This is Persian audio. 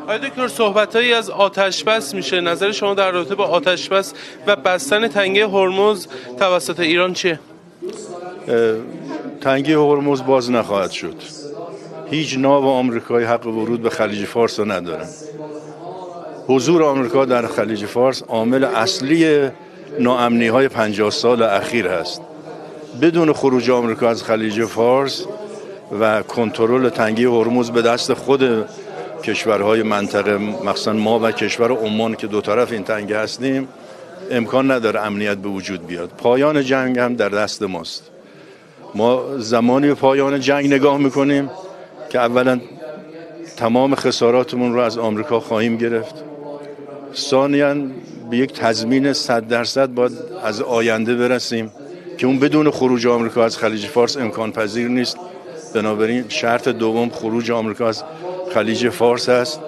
آقای دکتر صحبتایی از آتش بس میشه، نظر شما در رابطه با آتش بس و بستن تنگه هرمز توسط ایران چیه؟ تنگه هرمز باز نخواهد شد. هیچ ناو آمریکایی حق ورود به خلیج فارس رو ندارن. حضور آمریکا در خلیج فارس عامل اصلی ناامنی های 50 سال اخیر هست. بدون خروج آمریکا از خلیج فارس و کنترل تنگه هرمز به دست خود کشورهای منطقه، مخصوصا ما و کشور عمان که دو طرف این تنگه هستیم، امکان نداره امنیت به وجود بیاد. پایان جنگ هم در دست ماست. ما زمانی به پایان جنگ نگاه میکنیم که اولا تمام خساراتمون رو از آمریکا خواهیم گرفت. ثانیاً به یک تضمین 100% باید از آینده برسیم که اون بدون خروج آمریکا از خلیج فارس امکان پذیر نیست. بنابراین شرط دوم خروج آمریکا از خلیج فارس است.